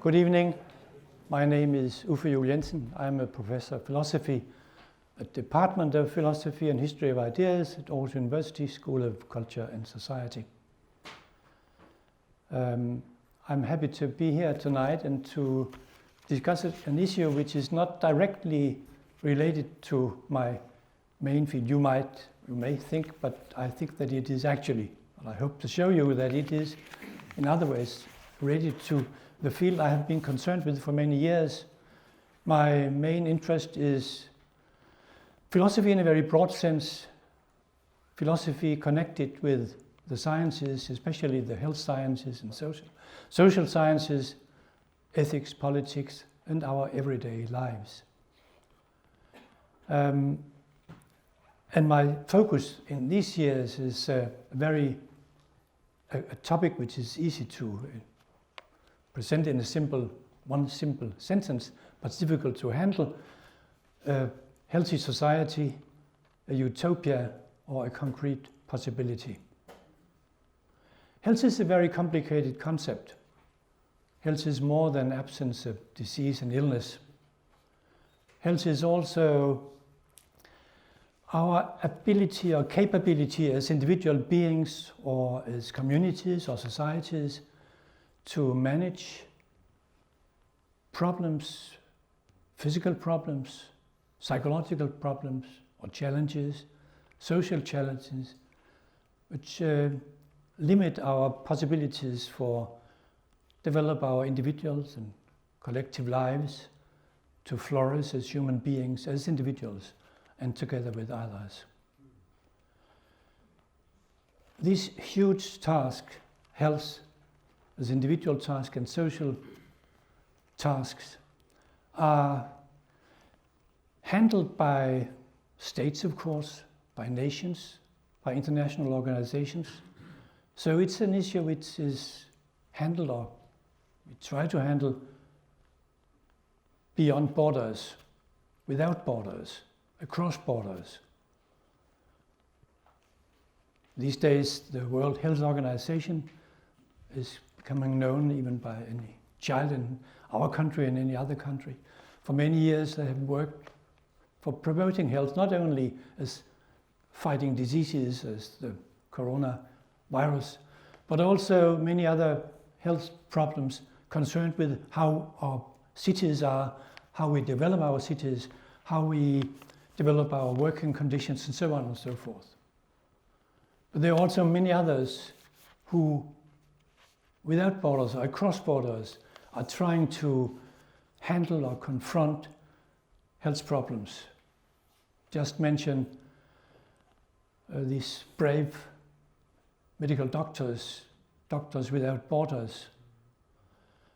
Good evening. My name is Uffe Juul Jensen. I'm a professor of philosophy at the Department of Philosophy and History of Ideas at Aarhus University School of Culture and Society. I'm happy to be here tonight and to discuss an issue which is not directly related to my main field. You may think, but I think that it is actually, and I hope to show you that it is in other ways related to the field I have been concerned with for many years. My main interest is philosophy in a very broad sense, philosophy connected with the sciences, especially the health sciences and social sciences, ethics, politics, and our everyday lives. And my focus in these years is a topic which is easy to present in one simple sentence, but it's difficult to handle. A healthy society, a utopia, or a concrete possibility. Health is a very complicated concept. Health is more than absence of disease and illness. Health is also our ability or capability as individual beings or as communities or societies to manage problems, physical problems, psychological problems or challenges, social challenges, which limit our possibilities for develop our individuals and collective lives to flourish as human beings, as individuals, and together with others. This huge task, health as individual task and social tasks, are handled by states, of course, by nations, by international organizations. So it's an issue which is handled, or we try to handle, beyond borders, without borders, across borders. These days, the World Health Organization is becoming known even by any child in our country and any other country. For many years, they have worked for promoting health, not only as fighting diseases as the coronavirus, but also many other health problems concerned with how our cities are, how we develop our cities, how we develop our working conditions, and so on and so forth. But there are also many others who, without borders or across borders, are trying to handle or confront health problems. Just mention these brave medical doctors without borders.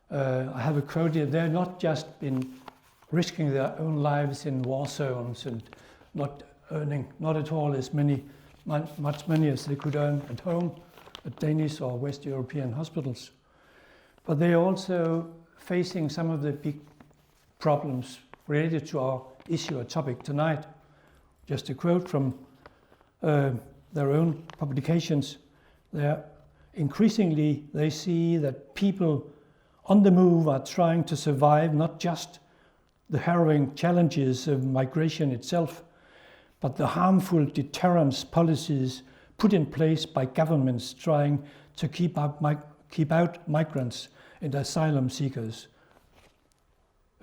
I have a quote here: they've not just been risking their own lives in war zones and not earning, not at all as much money as they could earn at home at Danish or West European hospitals. But they are also facing some of the big problems related to our issue or topic tonight. Just a quote from their own publications. Increasingly, they see that people on the move are trying to survive not just the harrowing challenges of migration itself, but the harmful deterrence policies put in place by governments trying to keep out migrants and asylum seekers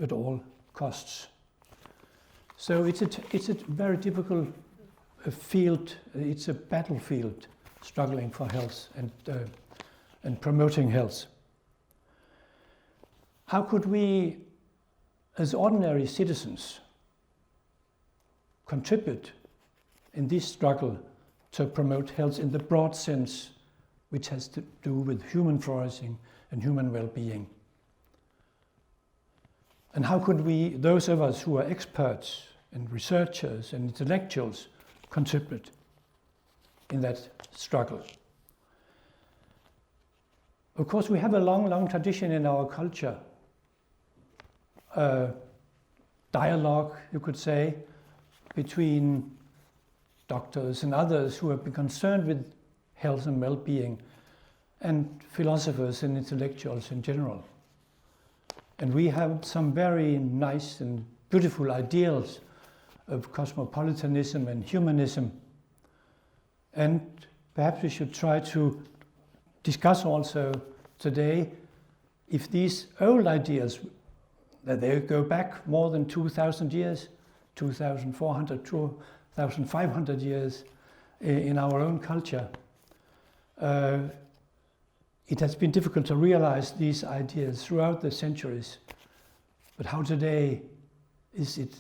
at all costs. So it's a very difficult field. It's a battlefield struggling for health and promoting health. How could we, as ordinary citizens, contribute in this struggle to promote health in the broad sense, which has to do with human flourishing and human well-being? And how could we, those of us who are experts and researchers and intellectuals, contribute in that struggle? Of course, we have a long tradition in our culture. Dialogue, you could say, between doctors and others who have been concerned with health and well-being, and philosophers and intellectuals in general. And we have some very nice and beautiful ideals of cosmopolitanism and humanism. And perhaps we should try to discuss also today if these old ideals, that they go back more than 2,000 years, 2,400, 2,500 years in our own culture, it has been difficult to realize these ideas throughout the centuries. But how today is it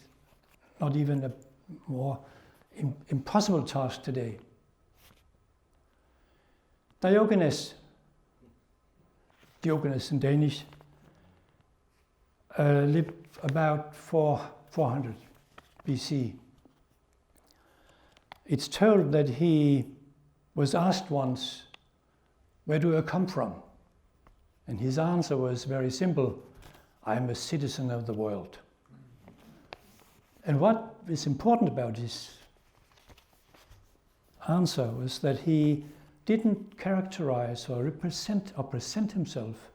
not even a more impossible task today? Diogenes in Danish, lived about 400 BC. It's told that he was asked once, "Where do you come from?" And his answer was very simple, "I am a citizen of the world." And what is important about his answer was that he didn't characterize or present himself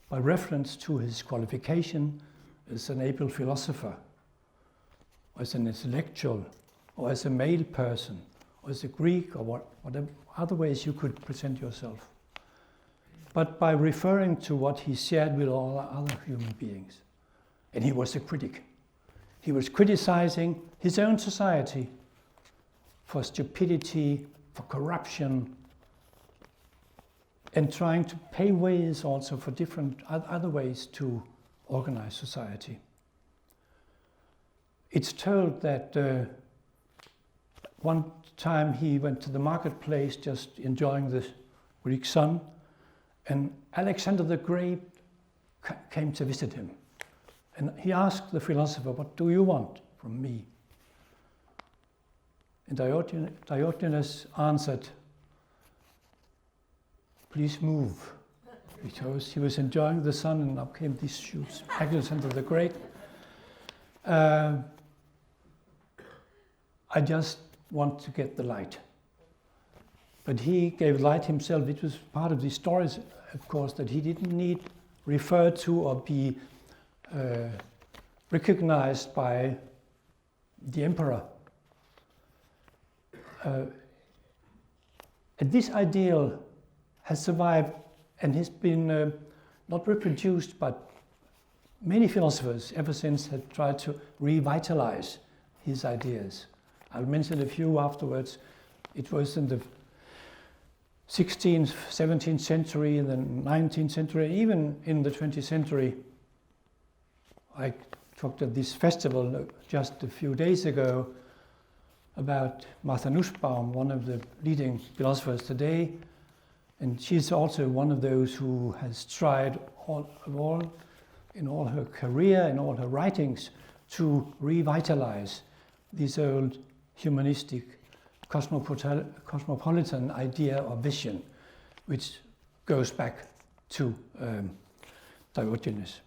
by reference to his qualification as an able philosopher, or as an intellectual, or as a male person, or as a Greek, or whatever other ways you could present yourself, but by referring to what he shared with all other human beings. And he was a critic. He was criticizing his own society for stupidity, for corruption, and trying to pave ways also for different other ways to organize society. It's told that one time he went to the marketplace just enjoying the Greek sun, and Alexander the Great came to visit him. And he asked the philosopher, "What do you want from me?" And Diogenes answered, "Please move," because he was enjoying the sun and up came these shoots. Alexander the Great. "I just want to get the light." But he gave light himself. It was part of the stories, of course, that he didn't need refer to or be recognized by the emperor. And this ideal has survived and has been not reproduced, but many philosophers ever since have tried to revitalize his ideas. I'll mention a few afterwards. It was in the 16th, 17th century, in the 19th century, even in the 20th century. I talked at this festival just a few days ago about Martha Nussbaum, one of the leading philosophers today. And she's also one of those who has tried in all her career, in all her writings, to revitalize this old humanistic cosmopolitan idea or vision, which goes back to Diogenes.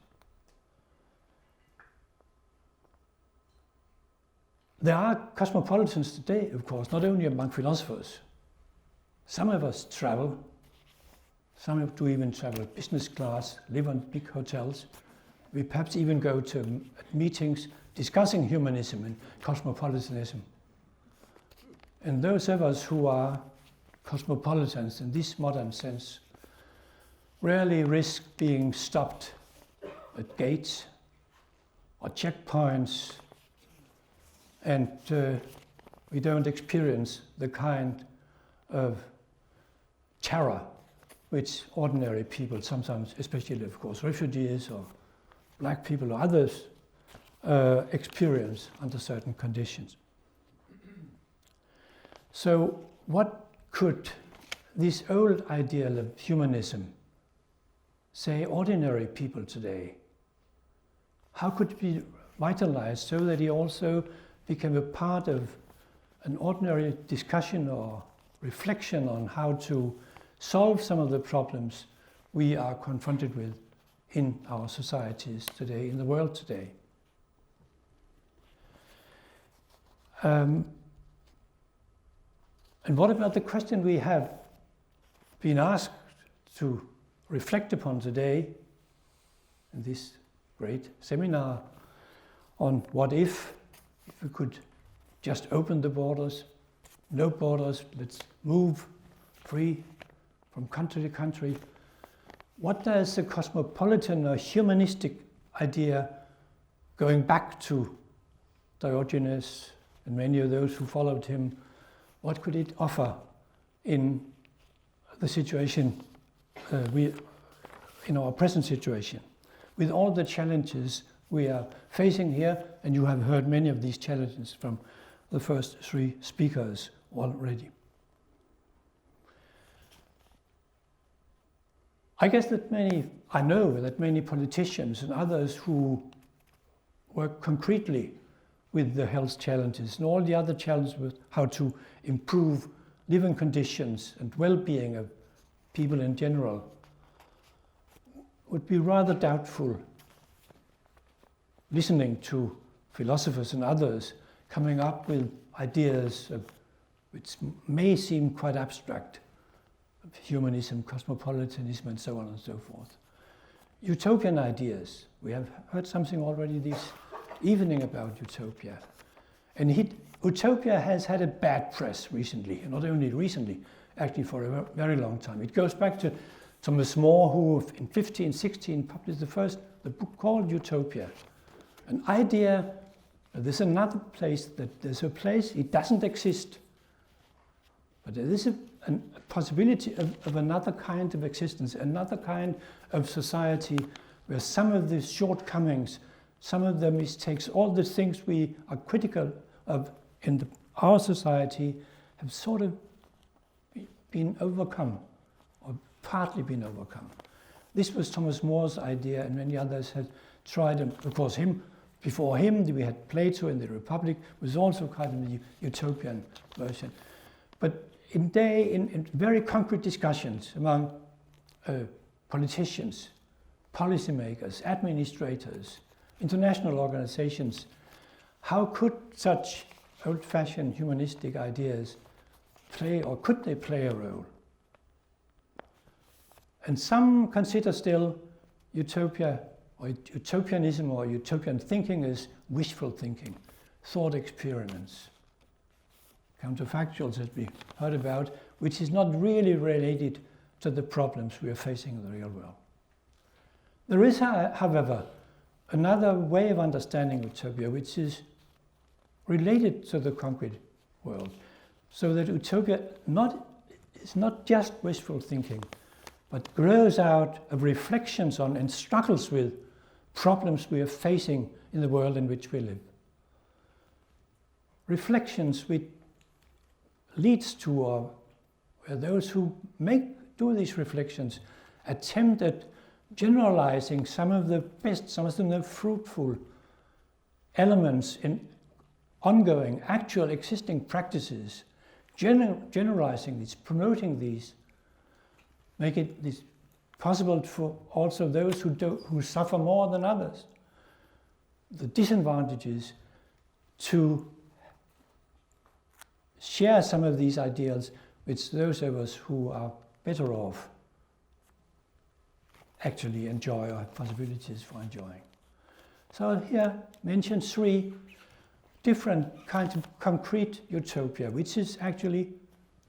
There are cosmopolitans today, of course, not only among philosophers. Some of us travel. Some do even travel business class, live on big hotels. We perhaps even go to meetings discussing humanism and cosmopolitanism. And those of us who are cosmopolitans in this modern sense rarely risk being stopped at gates or checkpoints, and we don't experience the kind of terror which ordinary people sometimes, especially of course refugees or black people or others, experience under certain conditions. So what could this old ideal of humanism say ordinary people today? How could it be vitalized so that it also became a part of an ordinary discussion or reflection on how to solve some of the problems we are confronted with in our societies today, in the world today? And what about the question we have been asked to reflect upon today, in this great seminar on what if we could just open the borders, no borders, let's move free from country to country. What does the cosmopolitan or humanistic idea, going back to Diogenes and many of those who followed him, what could it offer in the situation, in our present situation, with all the challenges we are facing here? And you have heard many of these challenges from the first three speakers already. I know that many politicians and others who work concretely with the health challenges and all the other challenges with how to improve living conditions and well-being of people in general would be rather doubtful listening to philosophers and others coming up with ideas which may seem quite abstract, humanism, cosmopolitanism, and so on and so forth. Utopian ideas. We have heard something already this evening about utopia. And utopia has had a bad press recently, and not only recently, actually for a very long time. It goes back to Thomas More, who in 1516 published the book called Utopia. An idea that there's another place, it doesn't exist, but there is a possibility of another kind of existence, another kind of society where some of the shortcomings, some of the mistakes, all the things we are critical of in our society have sort of been overcome, or partly been overcome. This was Thomas More's idea, and many others had tried, and of course before him we had Plato in the Republic, was also kind of the utopian version. But in very concrete discussions among politicians, policymakers, administrators, international organizations, how could such old-fashioned humanistic ideas play, or could they play a role? And some consider still utopia, or utopianism, or utopian thinking as wishful thinking, thought experiments, counterfactuals that we heard about, which is not really related to the problems we are facing in the real world. There is, however, another way of understanding utopia which is related to the concrete world, so that utopia is not just wishful thinking, but grows out of reflections on and struggles with problems we are facing in the world in which we live. Reflections which leads to, or where those who do these reflections attempt at generalizing some of the best, some of the fruitful elements in ongoing, actual, existing practices, generalizing these, promoting these, make it possible for also those who suffer more than others, the disadvantages, to share some of these ideals with those of us who are better off actually enjoy, or have possibilities for enjoying. So I'll here mention three different kinds of concrete utopia, which is actually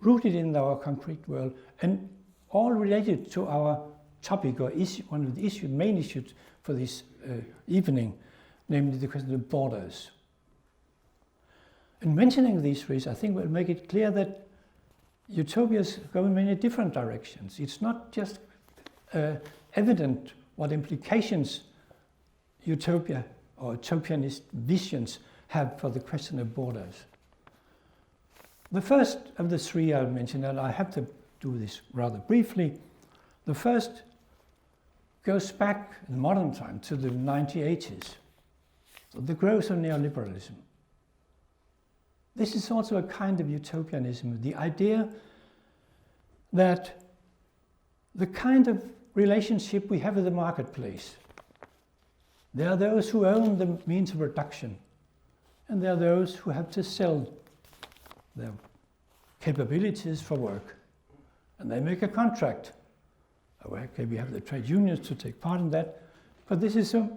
rooted in our concrete world and all related to our topic, or issue, one of the main issues for this evening, namely the question of borders. In mentioning these three, I think we'll make it clear that utopias go in many different directions. It's not just evident what implications utopia or utopianist visions have for the question of borders. The first of the three I'll mention, and I have to do this rather briefly, the first goes back in modern time to the 1980s, so the growth of neoliberalism. This is also a kind of utopianism, the idea that the kind of relationship we have with the marketplace, there are those who own the means of production, and there are those who have to sell their capabilities for work, and they make a contract. Okay, we have the trade unions to take part in that, but this is a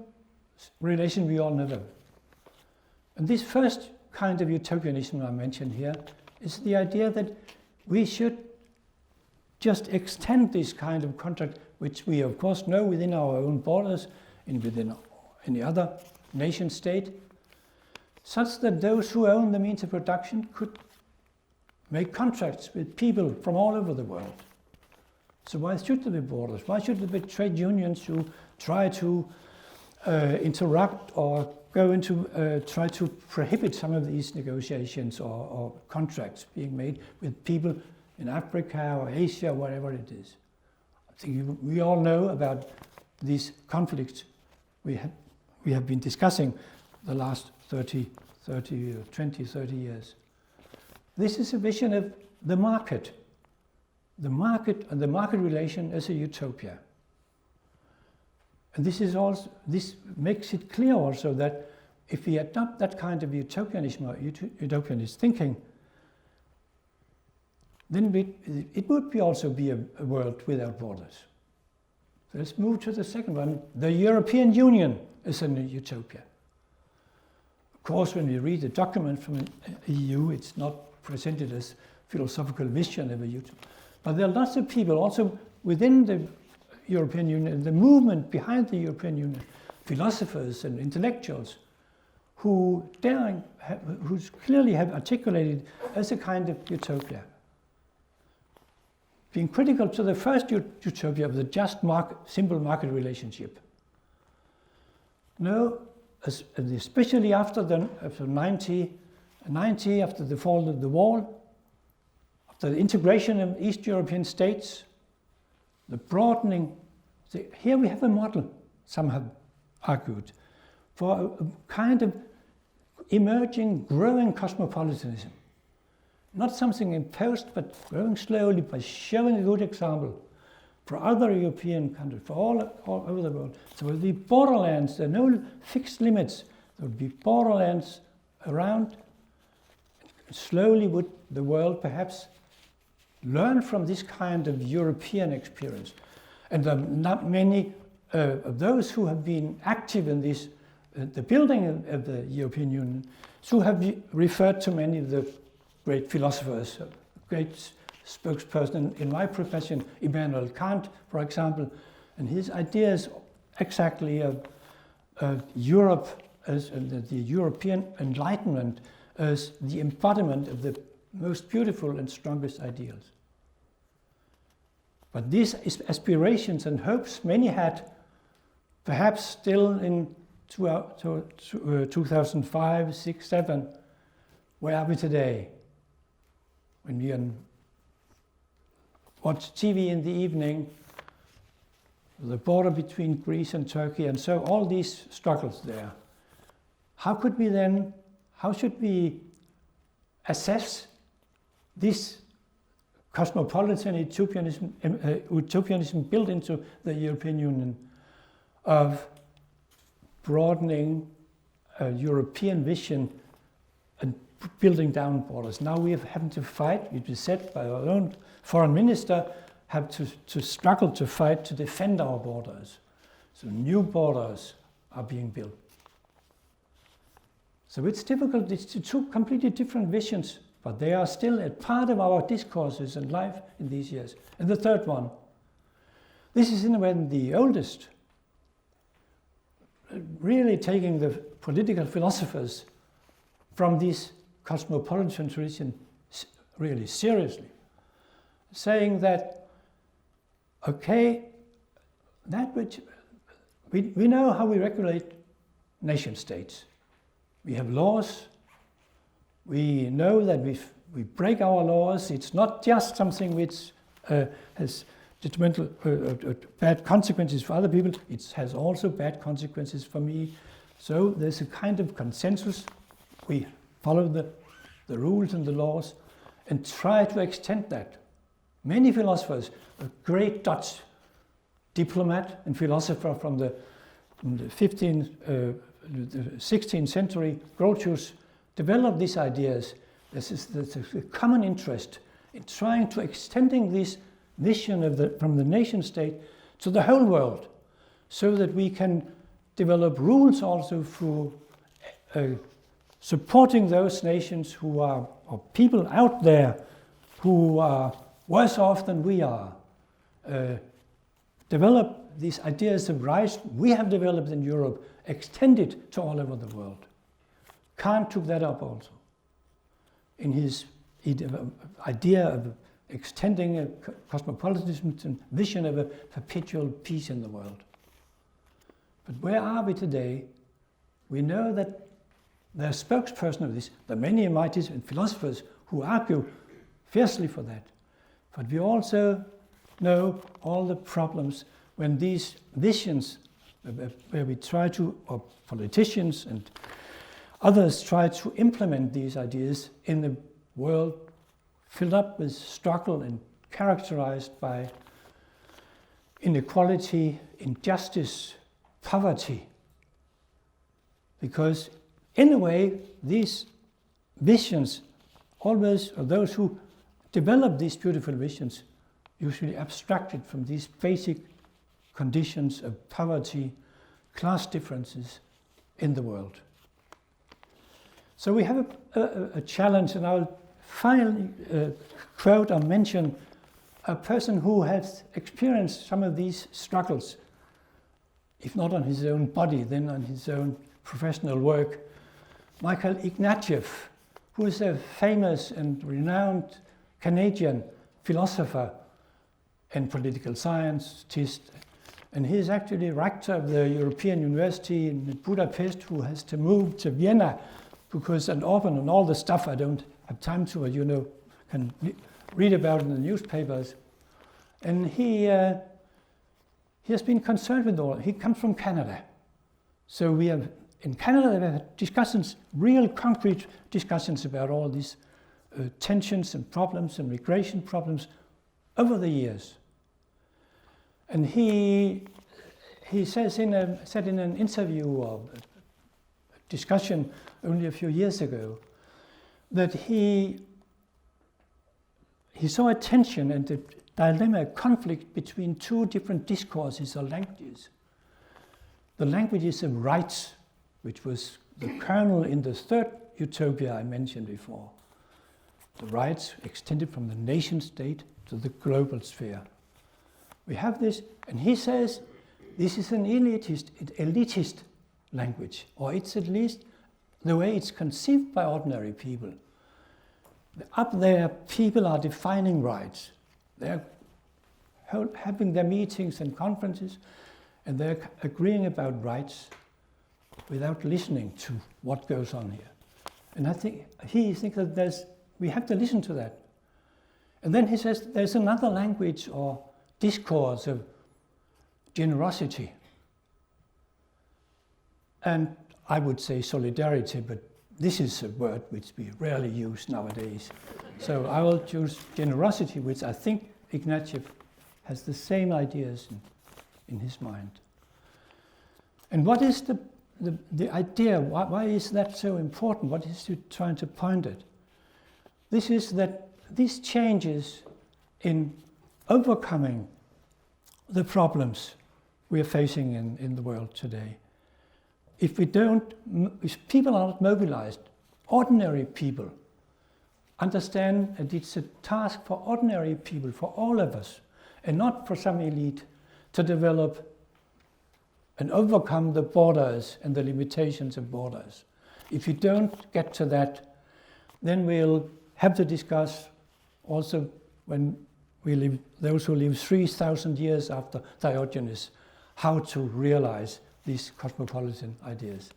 relation we all know. And this first kind of utopianism I mentioned here is the idea that we should just extend this kind of contract, which we of course know within our own borders and within any other nation state, such that those who own the means of production could make contracts with people from all over the world. So why should there be borders? Why should there be trade unions who try to interrupt or go into try to prohibit some of these negotiations or contracts being made with people in Africa or Asia, wherever it is? I think we all know about these conflicts we have been discussing the last 20, 30 years. This is a vision of the market and the market relation as a utopia. And this makes it clear also that if we adopt that kind of utopianism or utopianist thinking, then it would also be a world without borders. So let's move to the second one. The European Union is a utopia. Of course, when we read the document from the EU, it's not presented as philosophical vision of a utopia. But there are lots of people also within the European Union, the movement behind the European Union, philosophers and intellectuals, who clearly have articulated as a kind of utopia. Being critical to the first utopia of the just simple market relationship. No, especially after 1990, after the fall of the wall, after the integration of East European states, the broadening. Here we have a model, some have argued, for a kind of emerging, growing cosmopolitanism. Not something imposed, but growing slowly by showing a good example for other European countries, for all over the world. So there will be borderlands, there are no fixed limits. There will be borderlands around. Slowly would the world perhaps learn from this kind of European experience. And there are not many of those who have been active in this, the building of the European Union, who have referred to many of the great philosophers, great spokesperson in my profession, Immanuel Kant, for example, and his ideas exactly of Europe as the European Enlightenment as the embodiment of the most beautiful and strongest ideals. But these aspirations and hopes many had, perhaps still in 2005, 6, 7, where are we today? When we watch TV in the evening, the border between Greece and Turkey, and so all these struggles there. How should we assess this cosmopolitan utopianism built into the European Union of broadening a European vision and building down borders? Now we have having to fight, it was said by our own foreign minister, have to struggle to fight to defend our borders. So new borders are being built. So it's difficult, it's two completely different visions, but they are still a part of our discourses and life in these years. And the third one, this is in a way the oldest, really taking the political philosophers from this cosmopolitan tradition really seriously, saying that, okay, that which we know how we regulate nation states. We have laws. We know that we break our laws. It's not just something which has detrimental, bad consequences for other people. It has also bad consequences for me. So there's a kind of consensus. We follow the rules and the laws and try to extend that. Many philosophers, a great Dutch diplomat and philosopher from the 16th century, Grotius, developed these ideas. There's a common interest in trying to extending this vision from the nation state to the whole world, so that we can develop rules also for supporting those nations who are, or people out there who are worse off than we are. Develop these ideas of rights we have developed in Europe, extend it to all over the world. Kant took that up also in his idea of extending a cosmopolitanism and vision of a perpetual peace in the world. But where are we today? We know that the spokesperson of this, the many mighties and philosophers who argue fiercely for that. But we also know all the problems when these visions, where we try to, or politicians and others try to implement these ideas in the world filled up with struggle and characterized by inequality, injustice, poverty. Because in a way, these visions always, or those who develop these beautiful visions, usually abstracted from these basic conditions of poverty, class differences in the world. So we have a challenge, and I'll finally quote or mention a person who has experienced some of these struggles, if not on his own body, then on his own professional work. Michael Ignatieff, who is a famous and renowned Canadian philosopher and political scientist, and he is actually rector of the European University in Budapest, who has to move to Vienna because an Orban and all the stuff I don't have time to, you know, can read about in the newspapers. And he has been concerned with all. He comes from Canada. So we have, in Canada, we have discussions, real concrete discussions about all these tensions and problems and migration problems over the years. And he says said in an interview or a discussion only a few years ago that he saw a tension and a dilemma, a conflict between two different discourses or languages. The languages of rights, which was the kernel in the third utopia I mentioned before. The rights extended from the nation state to the global sphere. We have this, and he says this is an elitist language, or it's at least the way it's conceived by ordinary people. Up there, people are defining rights. They're having their meetings and conferences, and they're agreeing about rights without listening to what goes on here. And I think he thinks that we have to listen to that. And then he says there's another language or discourse of generosity. And I would say solidarity, but this is a word which we rarely use nowadays. So I will choose generosity, which I think Ignatieff has the same ideas in his mind. And what is the idea? Why is that so important? What is he trying to point at? This is that these changes in overcoming the problems we are facing in the world today. If people are not mobilized, ordinary people understand that it's a task for ordinary people, for all of us, and not for some elite, to develop and overcome the borders and the limitations of borders. If you don't get to that, then we'll have to discuss also when we live, those who live 3,000 years after Diogenes, how to realize these cosmopolitan ideas.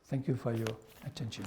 Thank you for your attention.